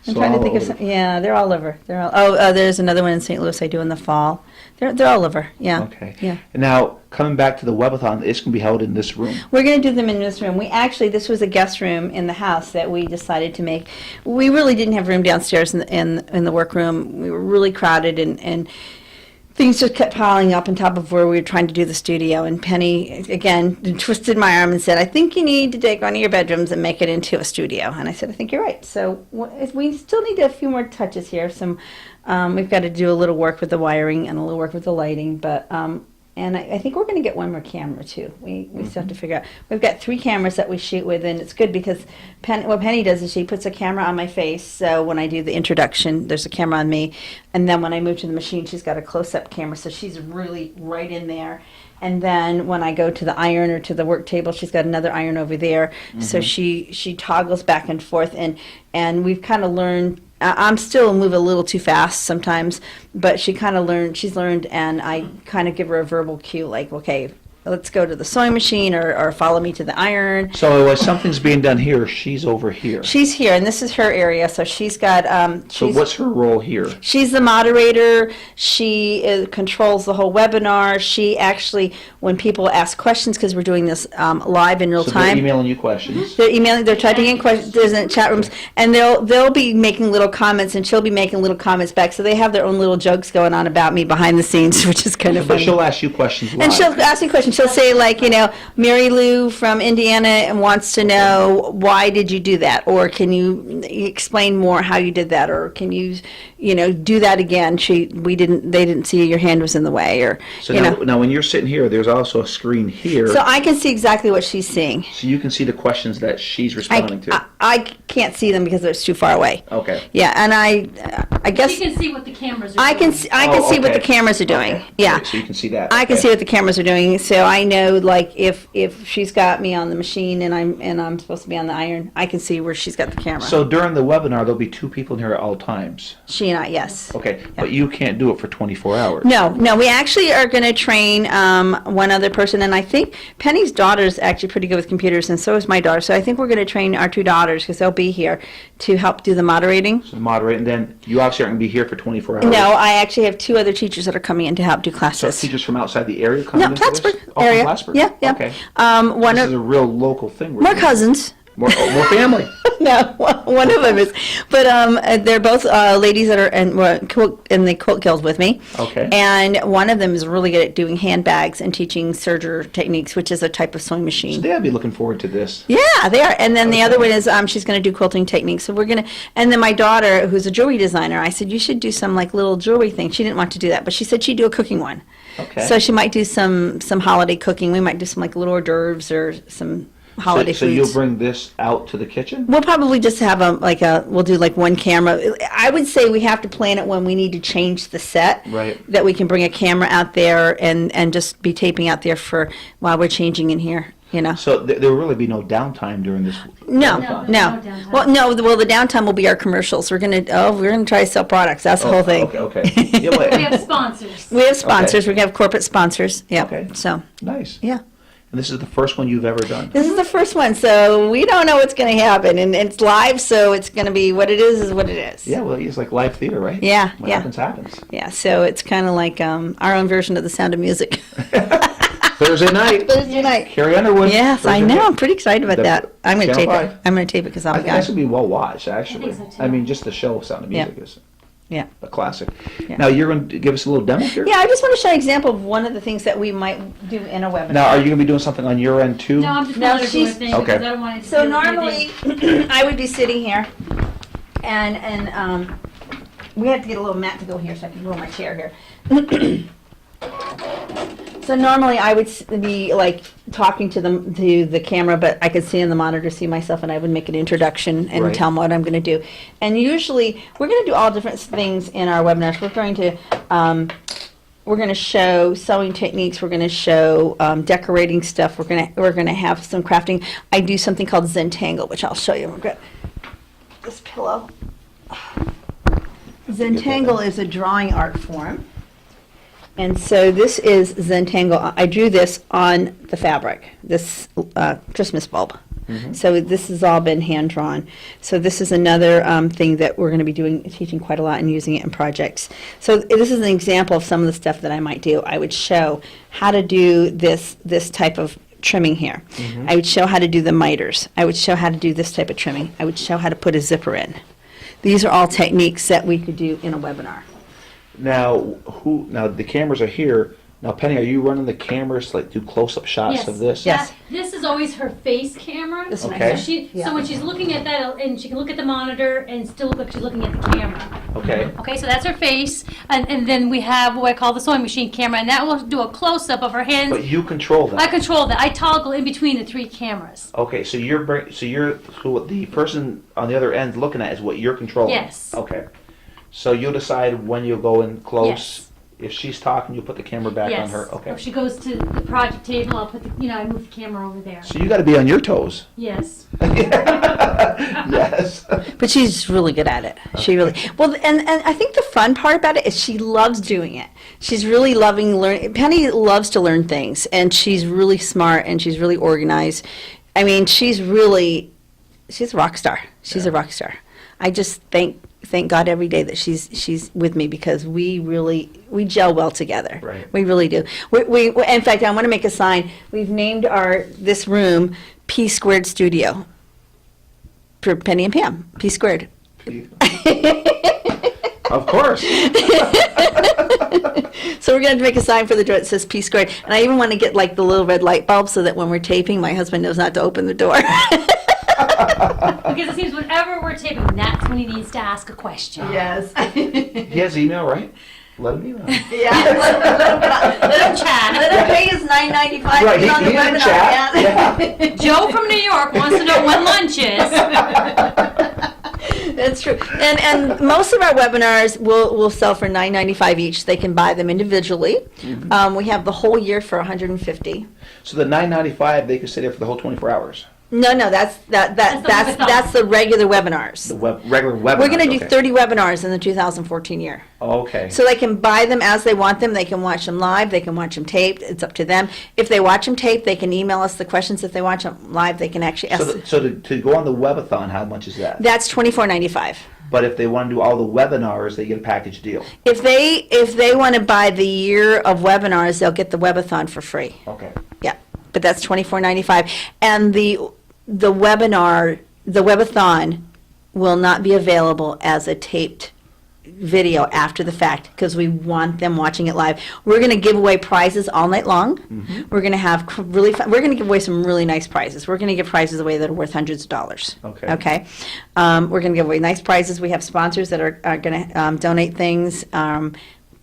I'm So trying to all think of over. some. Yeah, they're all over. There's another one in St. Louis I do in the fall. They're all over. Yeah. Okay. Yeah. Now, coming back to the webathon, it's going to be held in this room. We're going to do them in this room. This was a guest room in the house that we decided to make. We really didn't have room downstairs in the workroom. We were really crowded, and things just kept piling up on top of where we were trying to do the studio. And Penny, again, twisted my arm and said, I think you need to take one of your bedrooms and make it into a studio. And I said, I think you're right. So we still need a few more touches here. We've got to do a little work with the wiring and a little work with the lighting. But and I think we're going to get one more camera, too. We still have to figure out. We've got 3 cameras that we shoot with, and it's good because what Penny does is she puts a camera on my face, so when I do the introduction, there's a camera on me. And then when I move to the machine, she's got a close-up camera, so she's really right in there. And then when I go to the iron or to the work table, she's got another iron over there. So she toggles back and forth, and we've kind of learned. I'm still move a little too fast sometimes, but she's learned, and I kind of give her a verbal cue, like, okay, let's go to the sewing machine or follow me to the iron. So if something's being done here, she's over here. She's here, and this is her area, so she's got, So what's her role here? she's the moderator. She controls the whole webinar. She actually, when people ask questions, because we're doing this live in real So time. they're emailing you questions. They're typing in questions in chat rooms, and they'll be making little comments, and she'll be making little comments back. So they have their own little jokes going on about me behind the scenes, which is kind of But funny. she'll ask you questions live. And she'll ask me questions. She'll say, like, Mary Lou from Indiana and wants to know, why did you do that? Or can you explain more how you did that? Or can you, do that again? They didn't see your hand was in the way, or, So now when you're sitting here, there's also a screen here. So I can see exactly what she's seeing. So you can see the questions that she's responding to. I can't see them because it's too far away. Okay. Yeah, and I guess You can see what the cameras are I can doing. I can Oh, see what the okay. cameras are doing. Okay. Yeah. Okay, so you can see that. I can Okay. see what the cameras are doing, so I know like if she's got me on the machine and I'm supposed to be on the iron, I can see where she's got the camera. So during the webinar, there'll be two people in here at all times. She and I, yes. Okay, but you can't do it for 24 hours. No, we actually are going to train one other person, and I think Penny's daughter is actually pretty good with computers, and so is my daughter. So I think we're going to train our two daughters because they'll be here to help do the moderating. So moderate, and then you obviously aren't going to be here for 24 hours. No, I actually have two other teachers that are coming in to help do So classes. teachers from outside the area coming No, into this? Plattsburgh Oh, from area. Plattsburgh. Yeah, yeah. Okay. One This of is a real local thing. we're more doing. cousins. More family. No, one of them is, but they're both ladies that are in the quilt guild with me. Okay. And one of them is really good at doing handbags and teaching serger techniques, which is a type of sewing machine. So they'll be looking forward to this. Yeah, they are. And then the Okay. other one is she's going to do quilting techniques. So we're going to, and then my daughter, who's a jewelry designer, I said, you should do some like little jewelry thing. She didn't want to do that, but she said she'd do a cooking one. Okay. So she might do some holiday cooking. We might do some like little hors d'oeuvres or some holiday so foods. you'll bring this out to the kitchen? We'll probably just have we'll do like one camera. I would say we have to plan it when we need to change the set. Right. That we can bring a camera out there and just be taping out there while we're changing in here, you know. So there will really be no downtime during this? No, marathon? no. downtime. Well, the downtime will be our commercials. We're gonna try to sell products. That's the whole thing. Okay. Yeah, We but, have sponsors. We have sponsors. Okay. We're gonna have corporate sponsors. Yeah. Okay. So, nice. yeah. And this is the first one you've ever done? This is the first one, so we don't know what's going to happen, and it's live, so it's going to be what it is what it is. Yeah, well, it's like live theater, right? Yeah, What yeah. happens. Yeah, so it's kind of like our own version of The Sound of Music. Thursday night, Thursday night. Carrie Underwood. Yes, I Thursday know. night. I'm pretty excited about The- that. I'm going to Channel tape it. 5. I'm going to tape it because I I'm think that should be well watched, actually. I think so, too. I mean, just the show Sound of Yeah. Music is Yeah. a classic. Yeah. Now, you're going to give us a little demo here? Yeah, I just want to show an example of one of the things that we might do in a webinar. Now, are you going to be doing something on your end, too? No, I'm just No, going to do a she's- thing Okay. because I don't want it to So do normally, anything. I would be sitting here, and we have to get a little mat to go here so I can roll my chair here. So normally I would be like talking to the camera, but I could see in the monitor, see myself, and I would make an introduction and Right. tell them what I'm going to do. And usually we're going to do all different things in our webinars. We're going to show sewing techniques. We're going to show decorating stuff. We're going to have some crafting. I do something called Zentangle, which I'll show you. I'll grab this pillow. Zentangle is a drawing art form. And so this is Zentangle. I drew this on the fabric, this Christmas bulb. So this has all been hand drawn. So this is another thing that we're going to be teaching quite a lot and using it in projects. So this is an example of some of the stuff that I might do. I would show how to do this type of trimming here. I would show how to do the miters. I would show how to do this type of trimming. I would show how to put a zipper in. These are all techniques that we could do in a webinar. Now, Now the cameras are here. Now, Penny, are you running the cameras to, like, do close-up shots Yes. of this? Yes. This is always her face camera. This one. Okay. So when she's looking at that, and she can look at the monitor and still look like she's looking at the camera. Okay. Okay, so that's her face, and then we have what I call the sewing machine camera, and that will do a close-up of her hands. But you control that. I control that. I toggle in between the three cameras. Okay, so so the person on the other end looking at is what you're controlling. Yes. Okay. So you'll decide when you'll go in close. Yes. If she's talking, you put the camera back on her. Okay. If she goes to the project table, I'll put I move the camera over there. So you got to be on your toes. Yes. Yes. But she's really good at it. She really well, and I think the fun part about it is she loves doing it. She's really loving learning. Penny loves to learn things, and she's really smart and she's really organized. I mean, she's a rock star. She's a rock star. I just thank God every day that she's with me because we gel well together. Right. We really do. We in fact, I want to make a sign. We've named this room P Squared Studio for Penny and Pam. P Squared. Of course. So we're going to make a sign for the door that says P Squared. And I even want to get like the little red light bulb so that when we're taping, my husband knows not to open the door. Because it seems whenever we're taping, that's when he needs to ask a question. Yes. He has email, right? Let him email. Yeah, let him chat. Let him pay his $9.95 Right, to be on the he can webinar. chat. Yeah. Joe from New York wants to know when lunch is. That's true. And most of our webinars will sell for $9.95 each. They can buy them individually. We have the whole year for $150. So the $9.95, they could stay there for the whole 24 hours. No, that's the regular webinars. The regular webinar. We're going to do 30 webinars in the 2014 year. Okay. So they can buy them as they want them. They can watch them live. They can watch them taped. It's up to them. If they watch them taped, they can email us the questions. If they watch them live, they can actually ask. So to go on the webathon, how much is that? That's $24.95. But if they want to do all the webinars, they get a package deal. If they want to buy the year of webinars, they'll get the webathon for free. Okay. Yeah, but that's $24.95, and the webathon will not be available as a taped video after the fact because we want them watching it live. We're going to give away prizes all night long. We're going to have really fun. We're going to give away some really nice prizes. We're going to give prizes away that are worth hundreds of dollars. Okay. Okay. We're going to give away nice prizes. We have sponsors that are going to donate things.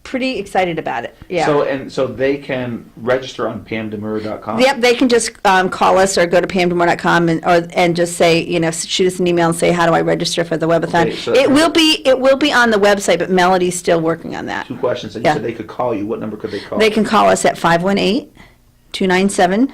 Pretty excited about it. Yeah. So they can register on PamDamour.com. Yep, they can just call us or go to pamdamour.com and just say, shoot us an email and say, how do I register for the webathon? Okay, so- it will be on the website, but Melody's still working on that. 2 questions. And Yeah. you said they could call you. What number could they call? They can call us at 518-297-2699,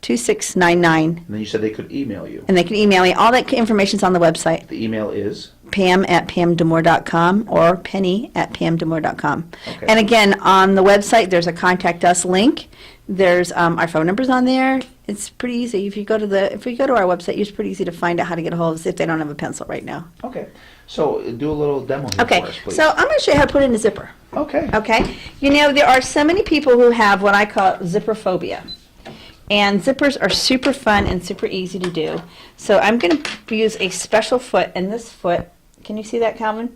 And then you said they could email you. and they can email me. All that information's on the website, The email is? pam@pamdamour.com or penny@pamdamour.com. Okay. And again, on the website, there's a contact us link. There's our phone numbers on there. It's pretty easy. If you go to our website, it's pretty easy to find out how to get a hold of us if they don't have a pencil right now. Okay. So do a little demo here Okay, for us, please. so I'm going to show you how to put it in a zipper. Okay. Okay? There are so many people who have what I call zipper phobia. And zippers are super fun and super easy to do. So I'm going to use a special foot, and this foot, can you see that, Calvin?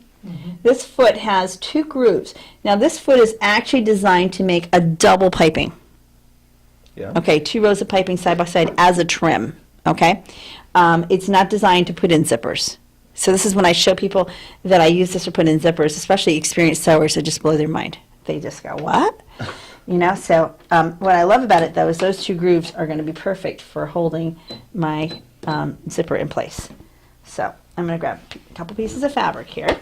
This foot has 2 grooves. Now this foot is actually designed to make a double piping. Yeah. Okay, 2 rows of piping side by side as a trim. Okay? It's not designed to put in zippers. So this is when I show people that I use this to put in zippers, especially experienced sewers, that just blow their mind. They just go, what? So what I love about it, though, is those 2 grooves are going to be perfect for holding my zipper in place. So I'm going to grab a couple pieces of fabric here.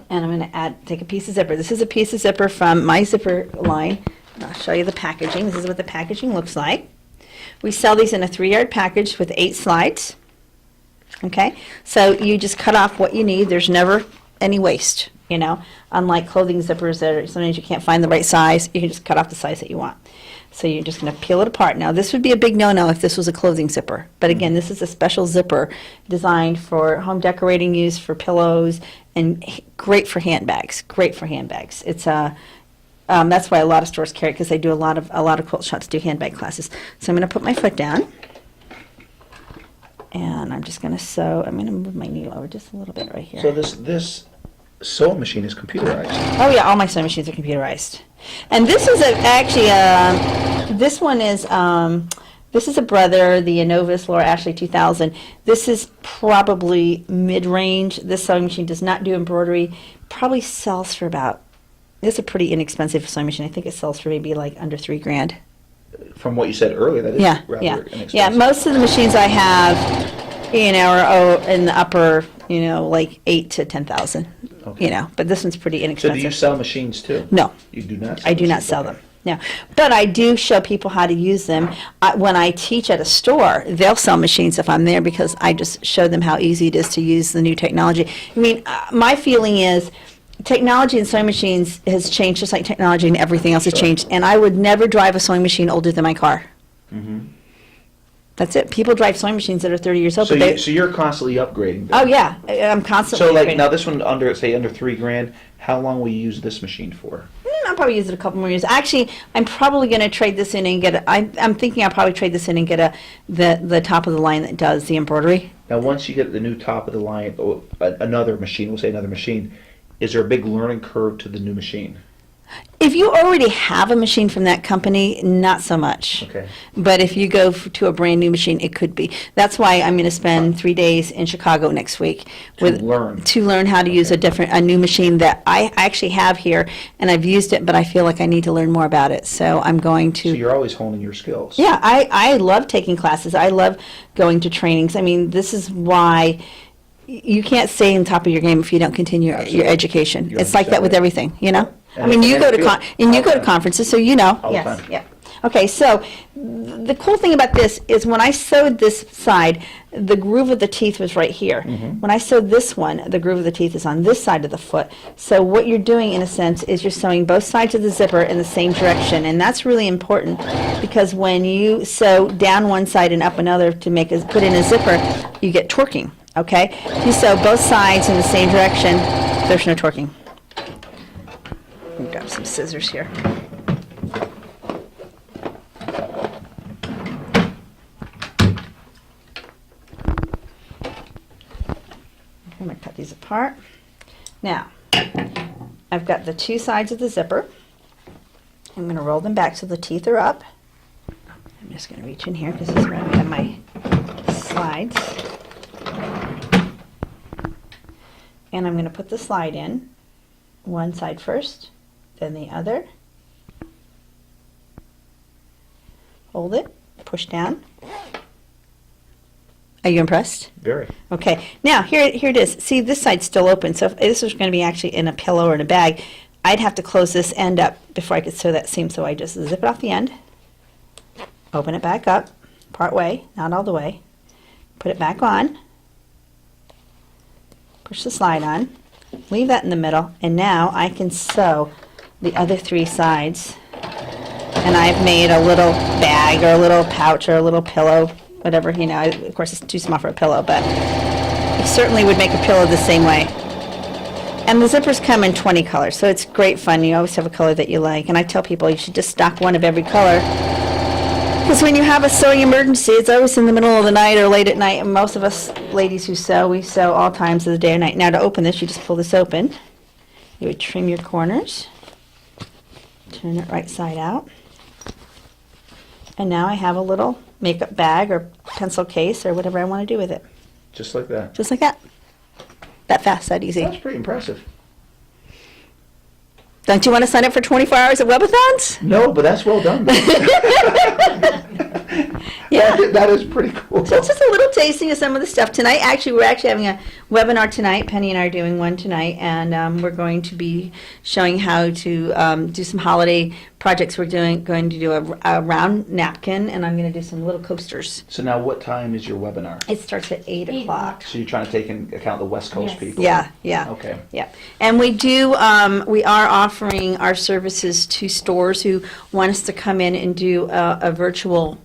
And I'm going to take a piece of zipper. This is a piece of zipper from my zipper line. I'll show you the packaging. This is what the packaging looks like. We sell these in a 3-yard package with 8 slides. Okay? So you just cut off what you need. There's never any waste, unlike clothing zippers that sometimes you can't find the right size. You can just cut off the size that you want. So you're just going to peel it apart. Now, this would be a big no-no if this was a clothing zipper. But again, this is a special zipper designed for home decorating use, for pillows, and great for handbags. Great for handbags. It's that's why a lot of stores carry it, because they do a lot of quilt shops do handbag classes. So I'm going to put my foot down, and I'm just going to sew. I'm going to move my needle over just a little bit right here. So this sewing machine is computerized. Oh yeah, all my sewing machines are computerized. And this is this one is this is a Brother, the Innovis Laura Ashley 2000. This is probably mid-range. This sewing machine does not do embroidery. Probably sells for about. This is a pretty inexpensive sewing machine. I think it sells for maybe like under $3,000. From what you said earlier, that is rather inexpensive. Yeah. Most of the machines I have, are in the upper, like 8 to 10,000. Okay. But this one's pretty So inexpensive. do you sell machines too? No. You do not? I do not sell them. No, but I do show people how to use them. When I teach at a store, they'll sell machines if I'm there, because I just show them how easy it is to use the new technology. My feeling is technology in sewing machines has changed just like technology and everything else has changed, and I would never drive a sewing machine older than my car. That's it. People drive sewing machines that are 30 years old. So, but so you're constantly upgrading them. Oh yeah, I'm constantly So upgrading. now this one under $3,000, how long will you use this machine for? I'll probably use it a couple more years. Actually, I'm probably going to trade this in and get I'm thinking I'll probably trade this in and get the top of the line that does the embroidery. Now once you get the new top of the line, another machine, is there a big learning curve to the new machine? If you already have a machine from that company, not so much. Okay. But if you go to a brand new machine, it could be. That's why I'm going to spend 3 days in Chicago next week To learn. to learn how to use a new machine that I actually have here, and I've used it, but I feel like I need to learn more about it. So I'm going to. So you're always honing your skills. Yeah, I love taking classes. I love going to trainings. I mean, this is why you can't stay on top of your game if you don't continue your Absolutely. education. You it's like that with 100% everything, you know? And I mean, it- you and go it to feels- and you all go the to time. conferences, so you know. All the Yes, time. yeah. Okay, so the cool thing about this is when I sewed this side, the groove of the teeth was right here. Mm-hmm. When I sewed this one, the groove of the teeth is on this side of the foot. So what you're doing, in a sense, is you're sewing both sides of the zipper in the same direction, and that's really important because when you sew down one side and up another to put in a zipper, you get torquing. Okay, if you sew both sides in the same direction, there's no torquing. Let me grab some scissors here. I'm going to cut these apart. Now, I've got the two sides of the zipper. I'm going to roll them back so the teeth are up. I'm just going to reach in here because this is where I have my slides. And I'm going to put the slide in, one side first, then the other. Hold it, push down. Are you impressed? Very. Okay, now here it is. See, this side's still open, so if this was going to be actually in a pillow or in a bag, I'd have to close this end up before I could sew that seam, so I just zip it off the end, open it back up, part way, not all the way, put it back on, push the slide on, leave that in the middle, and now I can sew the other three sides. And I've made a little bag or a little pouch or a little pillow, whatever, you know. Of course, it's too small for a pillow, but it certainly would make a pillow the same way. And the zippers come in 20 colors, so it's great fun. You always have a color that you like. And I tell people you should just stock one of every color. Because when you have a sewing emergency, it's always in the middle of the night or late at night. And most of us ladies who sew, we sew all times of the day or night. Now to open this, you just pull this open. You would trim your corners. Turn it right side out. And now I have a little makeup bag or pencil case or whatever I want to do with it. Just like that. Just like that. That fast, that easy. That's pretty impressive. Don't you want to sign up for 24 hours of webathons? No, but that's well done. Yeah. That is pretty cool. So it's just a little tasting of some of the stuff tonight. Actually, we're actually having a webinar tonight. Penny and I are doing one tonight, and we're going to be showing how to do some holiday projects. We're going to do a round napkin, and I'm going to do some little coasters. So now what time is your webinar? It starts at 8 o'clock. So you're trying to take into account the West Coast Yes. people? Yeah, yeah. Okay. Yeah, and we are offering our services to stores who want us to come in and do a virtual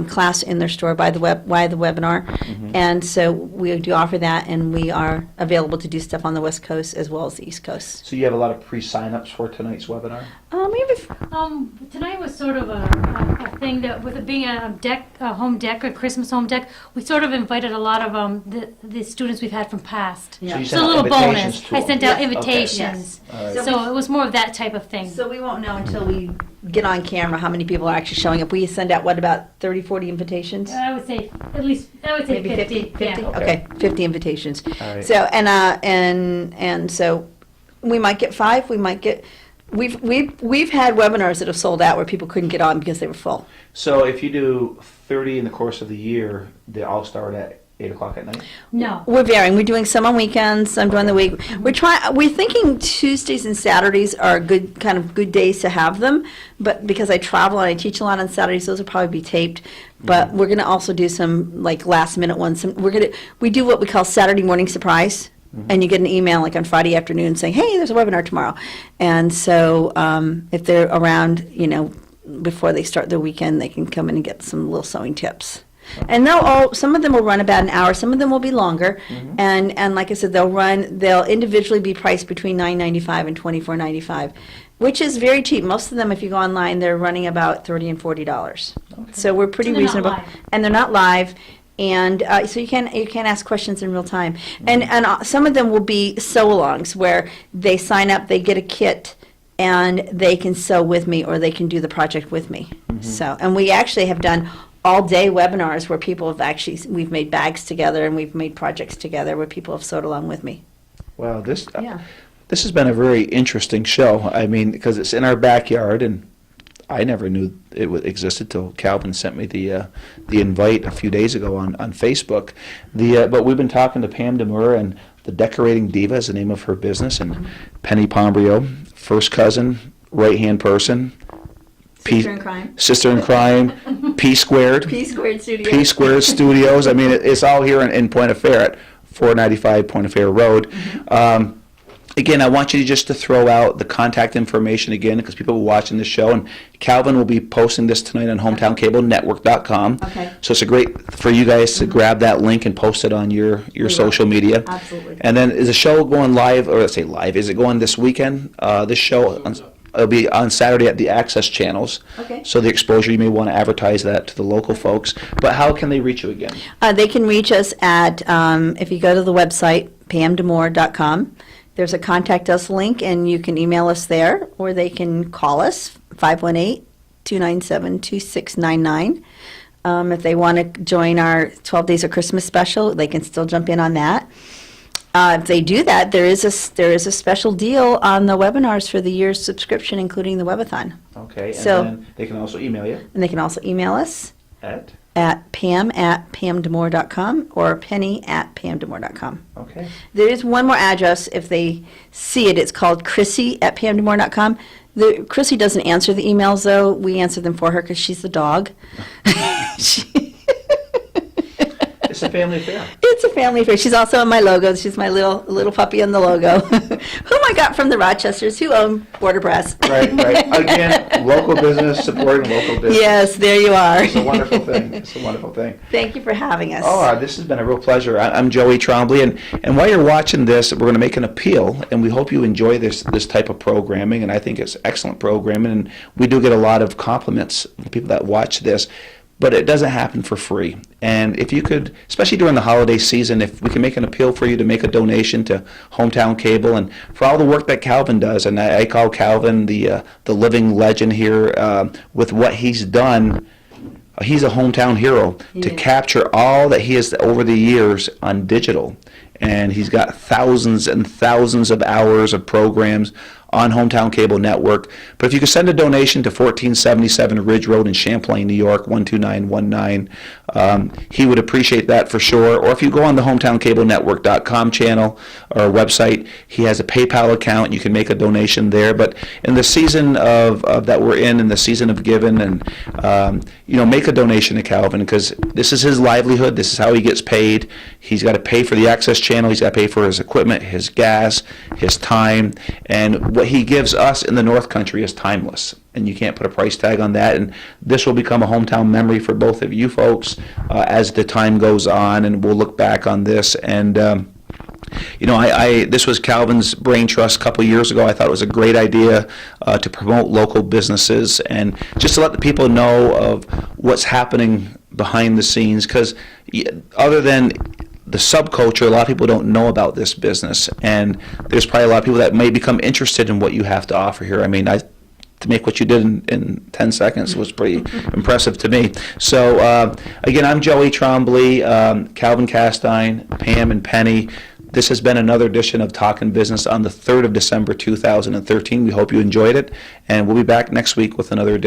class in their store by the webinar. Mm-hmm. And so we do offer that, and we are available to do stuff on the West Coast as well as the East Coast. So you have a lot of pre-sign-ups for tonight's webinar? Tonight was sort of a thing that, with it being a home deck, a Christmas home deck, we sort of invited a lot of the students we've had from past. Yeah. So you So sent a out little invitations bonus. to I them? sent out Yeah. invitations. Okay. All right. So it was more of that type of thing. So we won't know until we get on camera how many people are actually showing up. We send out, what, about 30, 40 invitations? I would say at least, Maybe 50? Yeah. Okay, 50 invitations. All right. So, and so we might get 5, we might get, we've had webinars that have sold out where people couldn't get on because they were full. So if you do 30 in the course of the year, they all start at 8 o'clock at night? No. We're varying. We're doing some on weekends, some during the week. We're thinking Tuesdays and Saturdays are good days to have them, but because I travel and I teach a lot on Saturdays, those will probably be taped. But we're going to also do some like last minute ones. We do what we call Saturday morning surprise. And you get an email like on Friday afternoon saying, "Hey, there's a webinar tomorrow." And so if they're around, before they start their weekend, they can come in and get some little sewing tips. And some of them will run about an hour, some of them will be longer, and like I said, they'll individually be priced between $9.95 and $24.95, which is very cheap. Most of them, if you go online, they're running about $30 and $40. So we're pretty So they're not reasonable, live. and they're not live. And so you can ask questions in real time, and some of them will be sew-alongs where they sign up, they get a kit, and they can sew with me or they can do the project with me. So, and we actually have done all-day webinars where people have actually, we've made bags together and we've made projects together where people have sewed along with me. Wow, this Yeah. this has been a very interesting show. I mean, because it's in our backyard, and I never knew it existed till Calvin sent me the invite a few days ago on Facebook. But we've been talking to Pam Damour, and the Decorating Diva is the name of her business, and Penny Pombrio, first cousin, right-hand person. Sister in crime. Sister in crime, P Squared. P Squared Studios. P Squared Studios. I mean, it's all here in Point of Fair at 495 Point of Fair Road. Again, I want you just to throw out the contact information again, because people are watching this show, and Calvin will be posting this tonight on HometownCableNetwork.com. Okay. So it's a great for you guys to grab that link and post it on your will. social media. Absolutely. And then is the show going live, or let's say live, is it going this weekend? This show, it'll be on Saturday at the Access channels. Okay. So the exposure, you may want to advertise that to the local folks. But how can they reach you again? They can reach us at, if you go to the website, pamdamour.com, there's a contact us link, and you can email us there, or they can call us, 518-297-2699. If they want to join our 12 Days of Christmas special, they can still jump in on that. If they do that, there is a special deal on the webinars for the year's subscription, including the webathon. Okay, and So- then they can also email you And they can also email us at, at pam@pamdamour.com or penny@pamdamour.com. okay. There is one more address. If they see it, it's called Chrissy@pamdamour.com. Chrissy doesn't answer the emails, though. We answer them for her because she's the dog. It's a family affair. It's a family affair. She's also on my logo. She's my little puppy on the logo, whom I got from the Rochesters, who own Border Press. Right. Again, local business, supporting local business. Yes, there you are. It's a wonderful thing. It's a wonderful thing. Thank you for having us. Oh, this has been a real pleasure. I'm Joey Trombley, and while you're watching this, we're going to make an appeal, and we hope you enjoy this type of programming, and I think it's excellent programming, and we do get a lot of compliments from people that watch this, but it doesn't happen for free. And if you could, especially during the holiday season, if we can make an appeal for you to make a donation to Hometown Cable, and for all the work that Calvin does, and I call Calvin the living legend here with what he's done. He's a hometown hero to capture all that he has over the years on digital. And he's got thousands and thousands of hours of programs on Hometown Cable Network. But if you could send a donation to 1477 Ridge Road in Champlain, New York, 12919, he would appreciate that for sure. Or if you go on the HometownCableNetwork.com channel or website, he has a PayPal account. You can make a donation there. But in the season of that we're in the season of giving, and make a donation to Calvin, because this is his livelihood. This is how he gets paid. He's got to pay for the Access channel. He's got to pay for his equipment, his gas, his time, and what he gives us in the North Country is timeless, and you can't put a price tag on that. And this will become a hometown memory for both of you folks as the time goes on, and we'll look back on this. And this was Calvin's brain trust a couple years ago. I thought it was a great idea to promote local businesses and just to let the people know of what's happening behind the scenes, because other than the subculture, a lot of people don't know about this business, and there's probably a lot of people that may become interested in what you have to offer here. I mean, to make what you did in 10 seconds was pretty impressive to me. So, again, I'm Joey Trombley, Calvin Castine, Pam and Penny. This has been another edition of Talkin' Business on the 3rd of December, 2013. We hope you enjoyed it, and we'll be back next week with another edition.